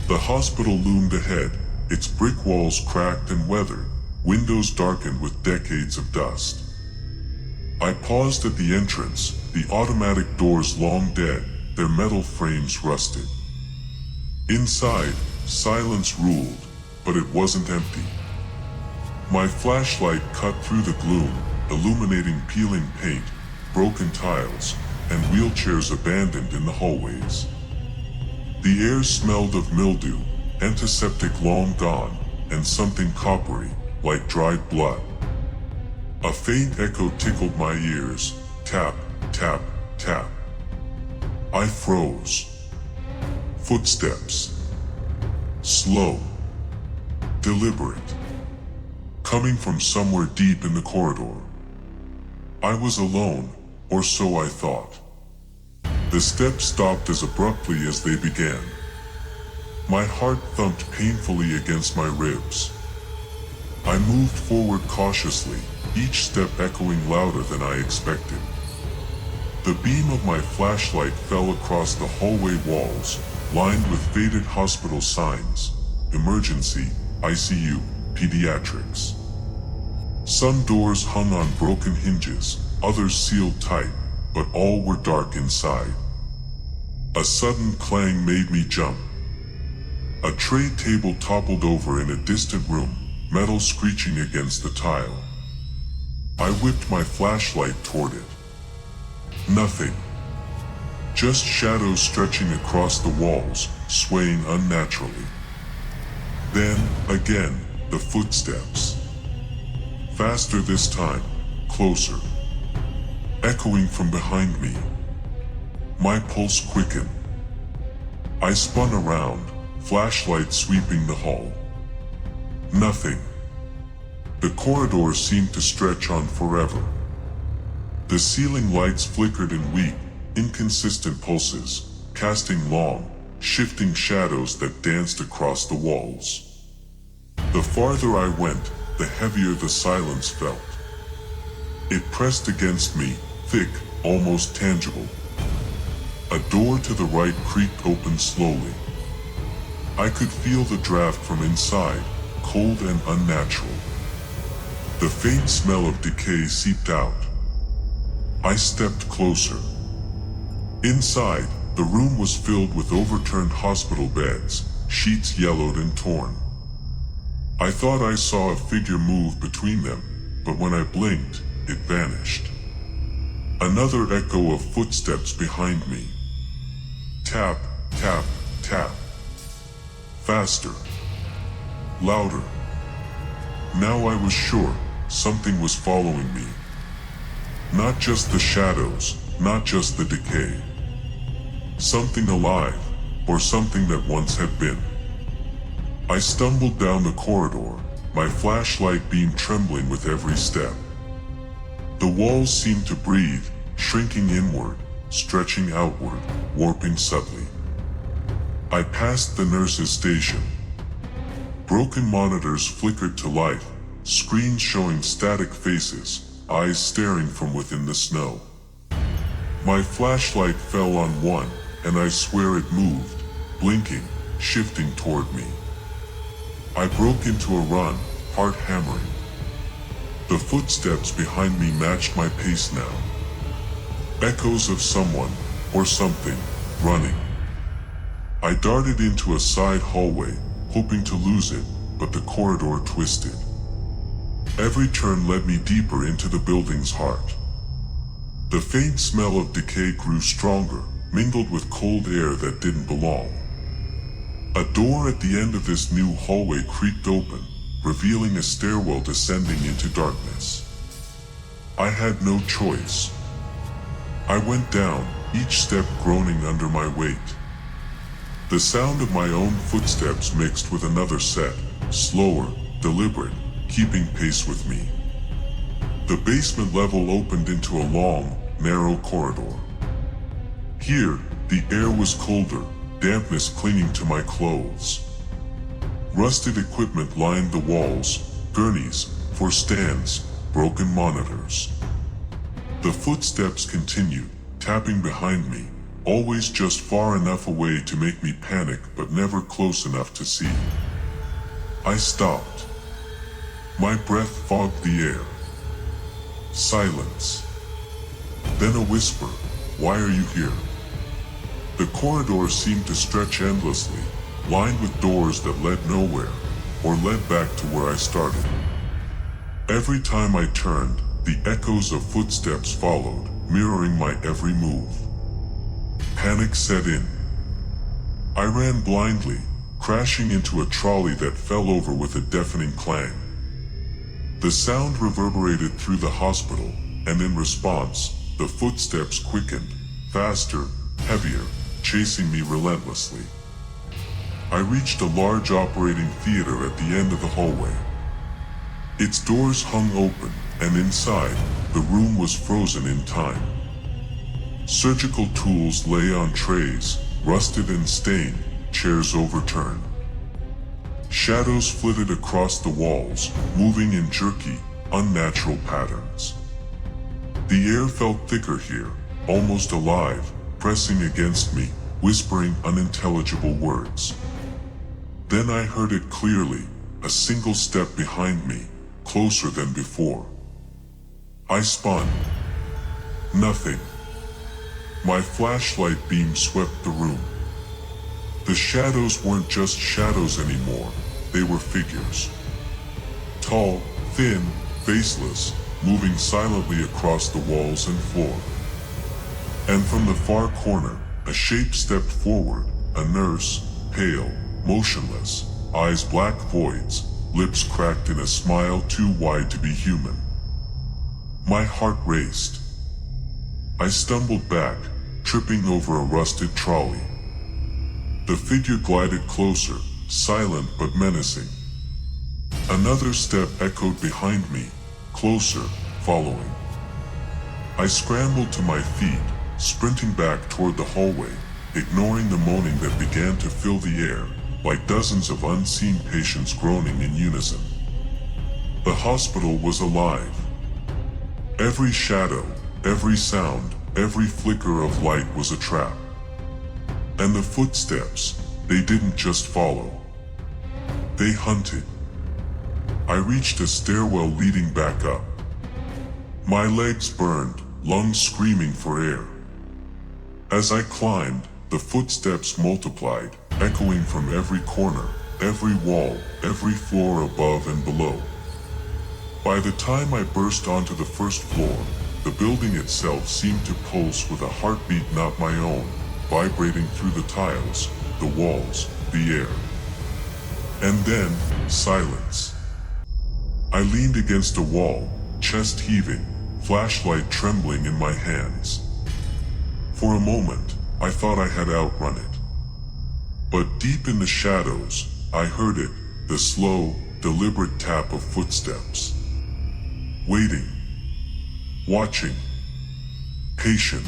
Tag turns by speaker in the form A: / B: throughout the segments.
A: The hospital loomed ahead, its brick walls cracked and weathered, windows darkened with decades of dust. I paused at the entrance, the automatic doors long dead, their metal frames rusted. Inside, silence ruled, but it wasn't empty. My flashlight cut through the gloom, illuminating peeling paint, broken tiles, and wheelchairs abandoned in the hallways. The air smelled of mildew, antiseptic long gone, and something coppery, like dried blood. A faint echo tickled my ears, tap, tap, tap. I froze. Footsteps. Slow. Deliberate. Coming from somewhere deep in the corridor. I was alone, or so I thought. The steps stopped as abruptly as they began. My heart thumped painfully against my ribs. I moved forward cautiously, each step echoing louder than I expected. The beam of my flashlight fell across the hallway walls, lined with faded hospital signs, emergency, ICU, pediatrics. Some doors hung on broken hinges, others sealed tight, but all were dark inside. A sudden clang made me jump. A tray table toppled over in a distant room, metal screeching against the tile. I whipped my flashlight toward it. Nothing. Just shadows stretching across the walls, swaying unnaturally. Then, again, the footsteps. Faster this time, closer. Echoing from behind me. My pulse quickened. I spun around, flashlight sweeping the hall. Nothing. The corridor seemed to stretch on forever. The ceiling lights flickered in weak, inconsistent pulses, casting long, shifting shadows that danced across the walls. The farther I went, the heavier the silence felt. It pressed against me, thick, almost tangible. A door to the right creaked open slowly. I could feel the draft from inside, cold and unnatural. The faint smell of decay seeped out. I stepped closer. Inside, the room was filled with overturned hospital beds, sheets yellowed and torn. I thought I saw a figure move between them, but when I blinked, it vanished. Another echo of footsteps behind me. Tap, tap, tap. Faster. Louder. Now I was sure something was following me. Not just the shadows, not just the decay. Something alive, or something that once had been. I stumbled down the corridor, my flashlight beam trembling with every step. The walls seemed to breathe, shrinking inward, stretching outward, warping subtly. I passed the nurse's station. Broken monitors flickered to life, screens showing static faces, eyes staring from within the snow. My flashlight fell on one, and I swear it moved, blinking, shifting toward me. I broke into a run, heart hammering. The footsteps behind me matched my pace now. Echoes of someone, or something, running. I darted into a side hallway, hoping to lose it, but the corridor twisted. Every turn led me deeper into the building's heart. The faint smell of decay grew stronger, mingled with cold air that didn't belong. A door at the end of this new hallway creaked open, revealing a stairwell descending into darkness. I had no choice. I went down, each step groaning under my weight. The sound of my own footsteps mixed with another set, slower, deliberate, keeping pace with me. The basement level opened into a long, narrow corridor. Here, the air was colder, dampness clinging to my clothes. Rusted equipment lined the walls, gurneys, for stands, broken monitors. The footsteps continued, tapping behind me, always just far enough away to make me panic but never close enough to see. I stopped. My breath fogged the air. Silence. Then a whisper, "Why are you here?" The corridor seemed to stretch endlessly, lined with doors that led nowhere, or led back to where I started. Every time I turned, the echoes of footsteps followed, mirroring my every move. Panic set in. I ran blindly, crashing into a trolley that fell over with a deafening clang. The sound reverberated through the hospital, and in response, the footsteps quickened, faster, heavier, chasing me relentlessly. I reached a large operating theater at the end of the hallway. Its doors hung open, and inside, the room was frozen in time. Surgical tools lay on trays, rusted and stained, chairs overturned. Shadows flitted across the walls, moving in jerky, unnatural patterns. The air felt thicker here, almost alive, pressing against me, whispering unintelligible words. Then I heard it clearly, a single step behind me, closer than before. I spun. Nothing. My flashlight beam swept the room. The shadows weren't just shadows anymore, they were figures. Tall, thin, faceless, moving silently across the walls and floor. And from the far corner, a shape stepped forward, a nurse, pale, motionless, eyes black voids, lips cracked in a smile too wide to be human. My heart raced. I stumbled back, tripping over a rusted trolley. The figure glided closer, silent but menacing. Another step echoed behind me, closer, following. I scrambled to my feet, sprinting back toward the hallway, ignoring the moaning that began to fill the air, like dozens of unseen patients groaning in unison. The hospital was alive. Every shadow, every sound, every flicker of light was a trap. And the footsteps, they didn't just follow. They hunted. I reached a stairwell leading back up. My legs burned, lungs screaming for air. As I climbed, the footsteps multiplied, echoing from every corner, every wall, every floor above and below. By the time I burst onto the first floor, the building itself seemed to pulse with a heartbeat not my own, vibrating through the tiles, the walls, the air. And then, silence. I leaned against a wall, chest heaving, flashlight trembling in my hands. For a moment, I thought I had outrun it. But deep in the shadows, I heard it, the slow, deliberate tap of footsteps. Waiting. Watching. Patient.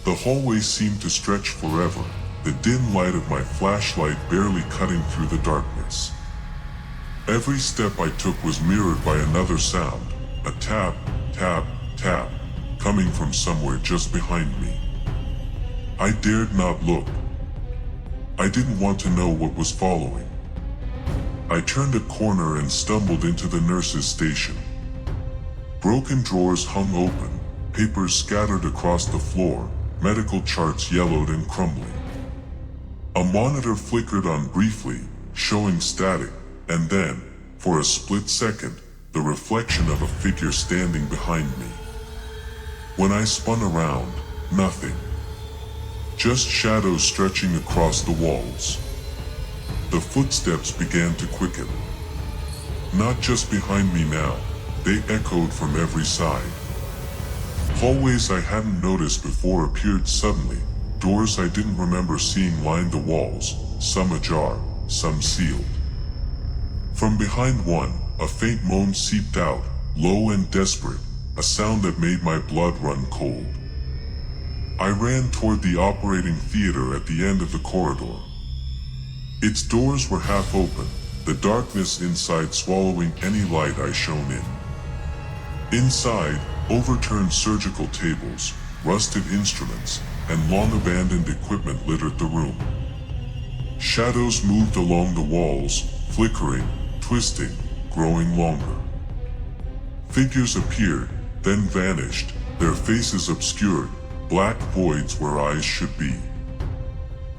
A: The hallway seemed to stretch forever, the dim light of my flashlight barely cutting through the darkness. Every step I took was mirrored by another sound, a tap, tap, tap, coming from somewhere just behind me. I dared not look. I didn't want to know what was following. I turned a corner and stumbled into the nurse's station. Broken drawers hung open, papers scattered across the floor, medical charts yellowed and crumbling. A monitor flickered on briefly, showing static, and then, for a split second, the reflection of a figure standing behind me. When I spun around, nothing. Just shadows stretching across the walls. The footsteps began to quicken. Not just behind me now, they echoed from every side. Hallways I hadn't noticed before appeared suddenly, doors I didn't remember seeing lined the walls, some ajar, some sealed. From behind one, a faint moan seeped out, low and desperate, a sound that made my blood run cold. I ran toward the operating theater at the end of the corridor. Its doors were half open, the darkness inside swallowing any light I shone in. Inside, Overturned surgical tables, rusted instruments, and long-abandoned equipment littered the room. Shadows moved along the walls, flickering, twisting, growing longer. Figures appeared, then vanished, their faces obscured, black voids where eyes should be.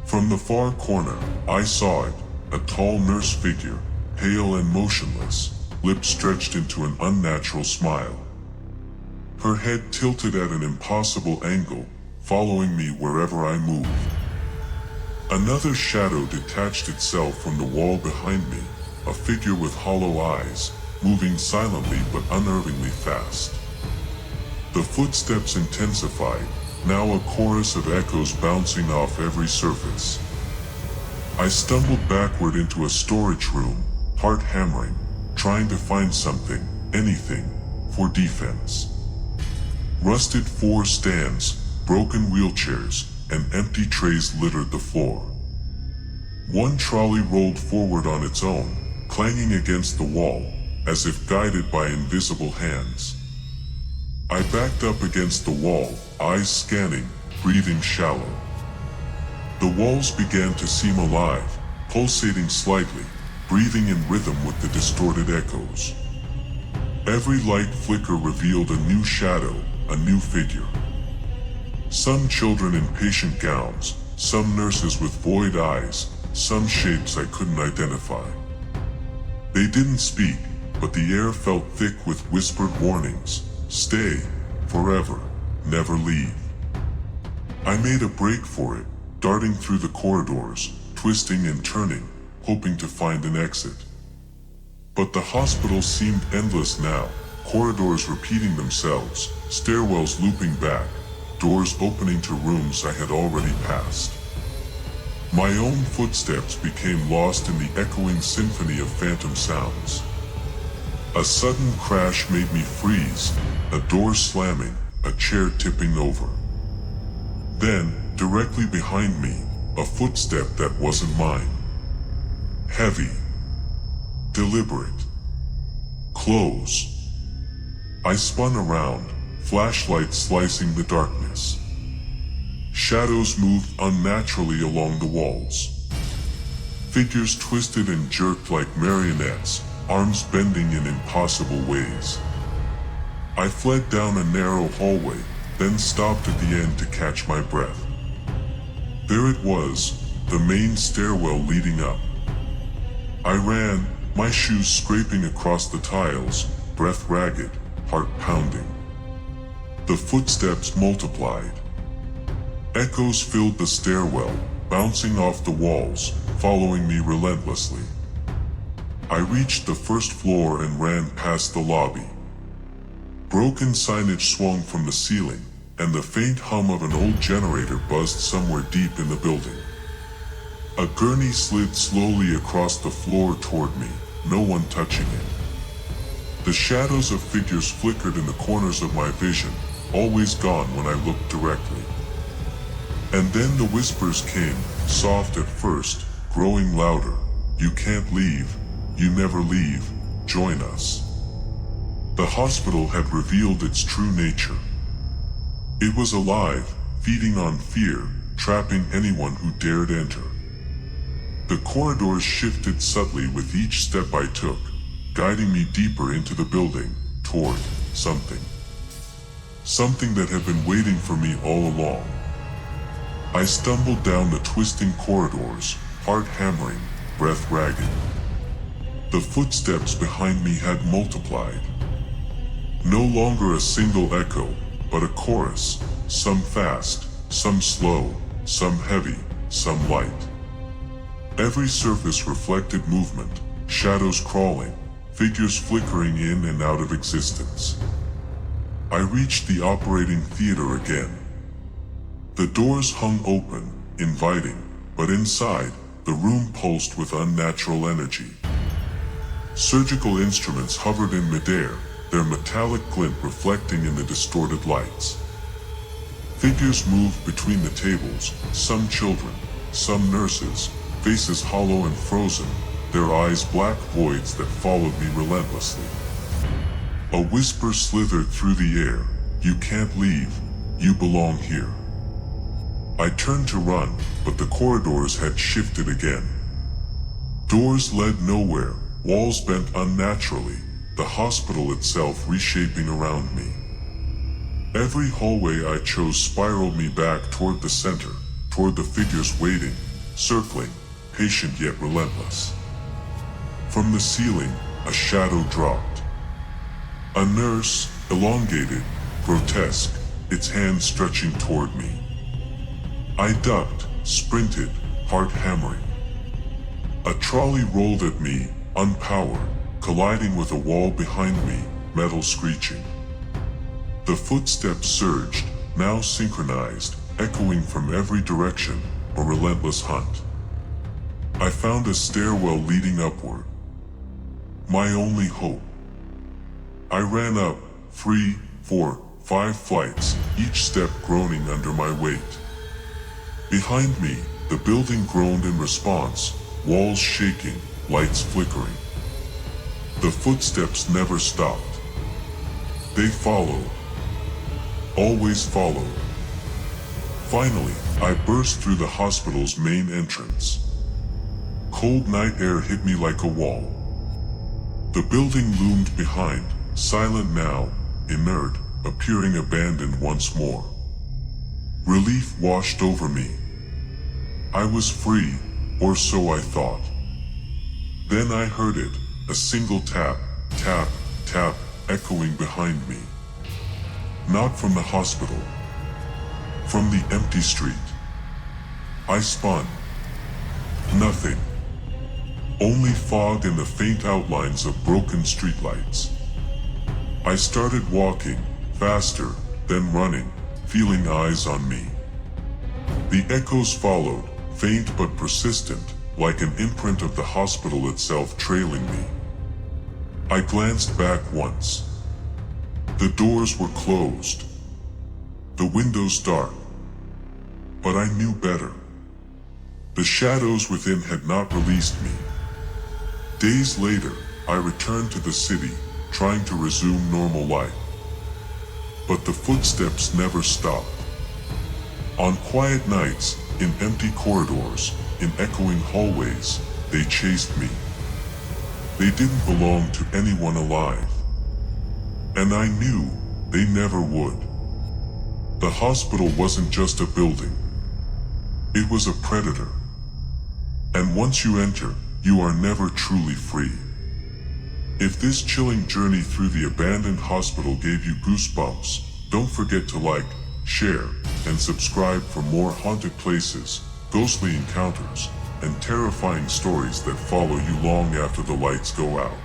A: From the far corner, I saw it, a tall nurse figure, pale and motionless, lips stretched into an unnatural smile. Her head tilted at an impossible angle, following me wherever I moved. Another shadow detached itself from the wall behind me, a figure with hollow eyes, moving silently but unnervingly fast. The footsteps intensified, now a chorus of echoes bouncing off every surface. I stumbled backward into a storage room, heart hammering, trying to find something, anything, for defense. Rusted floor stands, broken wheelchairs, and empty trays littered the floor. One trolley rolled forward on its own, clanging against the wall, as if guided by invisible hands. I backed up against the wall, eyes scanning, breathing shallow. The walls began to seem alive, pulsating slightly, breathing in rhythm with the distorted echoes. Every light flicker revealed a new shadow, a new figure. Some children in patient gowns, some nurses with void eyes, some shapes I couldn't identify. They didn't speak, but the air felt thick with whispered warnings. Stay, forever, never leave. I made a break for it, darting through the corridors, twisting and turning, hoping to find an exit. But the hospital seemed endless now, corridors repeating themselves, stairwells looping back, doors opening to rooms I had already passed. My own footsteps became lost in the echoing symphony of phantom sounds. A sudden crash made me freeze, a door slamming, a chair tipping over. Then, directly behind me, a footstep that wasn't mine. Heavy. Deliberate. Close. I spun around, flashlight slicing the darkness. Shadows moved unnaturally along the walls. Figures twisted and jerked like marionettes, arms bending in impossible ways. I fled down a narrow hallway, then stopped at the end to catch my breath. There it was, the main stairwell leading up. I ran, my shoes scraping across the tiles, breath ragged, heart pounding. The footsteps multiplied. Echoes filled the stairwell, bouncing off the walls, following me relentlessly. I reached the first floor and ran past the lobby. Broken signage swung from the ceiling, and the faint hum of an old generator buzzed somewhere deep in the building. A gurney slid slowly across the floor toward me, no one touching it. The shadows of figures flickered in the corners of my vision, always gone when I looked directly. And then the whispers came, soft at first, growing louder. You can't leave, you never leave, join us. The hospital had revealed its true nature. It was alive, feeding on fear, trapping anyone who dared enter. The corridors shifted subtly with each step I took, guiding me deeper into the building, toward something. Something that had been waiting for me all along. I stumbled down the twisting corridors, heart hammering, breath ragged. The footsteps behind me had multiplied. No longer a single echo, but a chorus, some fast, some slow, some heavy, some light. Every surface reflected movement, shadows crawling, figures flickering in and out of existence. I reached the operating theater again. The doors hung open, inviting, but inside, the room pulsed with unnatural energy. Surgical instruments hovered in midair, their metallic glint reflecting in the distorted lights. Figures moved between the tables, some children, some nurses, faces hollow and frozen, their eyes black voids that followed me relentlessly. A whisper slithered through the air, You can't leave. You belong here. I turned to run, but the corridors had shifted again. Doors led nowhere, walls bent unnaturally, the hospital itself reshaping around me. Every hallway I chose spiraled me back toward the center, toward the figures waiting, circling, patient yet relentless. From the ceiling, a shadow dropped. A nurse, elongated, grotesque, its hand stretching toward me. I ducked, sprinted, heart hammering. A trolley rolled at me, unpowered, colliding with a wall behind me, metal screeching. The footsteps surged, now synchronized, echoing from every direction, a relentless hunt. I found a stairwell leading upward. My only hope. I ran up, 3, 4, 5 flights, each step groaning under my weight. Behind me, the building groaned in response, walls shaking, lights flickering. The footsteps never stopped. They followed. Always followed. Finally, I burst through the hospital's main entrance. Cold night air hit me like a wall. The building loomed behind, silent now, inert, appearing abandoned once more. Relief washed over me. I was free, or so I thought. Then I heard it, a single tap, tap, tap, echoing behind me. Not from the hospital. From the empty street. I spun. Nothing. Only fog and the faint outlines of broken streetlights. I started walking, faster, then running, feeling eyes on me. The echoes followed, faint but persistent, like an imprint of the hospital itself trailing me. I glanced back once. The doors were closed. The windows dark. But I knew better. The shadows within had not released me. Days later, I returned to the city, trying to resume normal life. But the footsteps never stopped. On quiet nights, in empty corridors, in echoing hallways, they chased me. They didn't belong to anyone alive. And I knew they never would. The hospital wasn't just a building. It was a predator. And once you enter, you are never truly free. If this chilling journey through the abandoned hospital gave you goosebumps, don't forget to like, share, and subscribe for more haunted places, ghostly encounters, and terrifying stories that follow you long after the lights go out.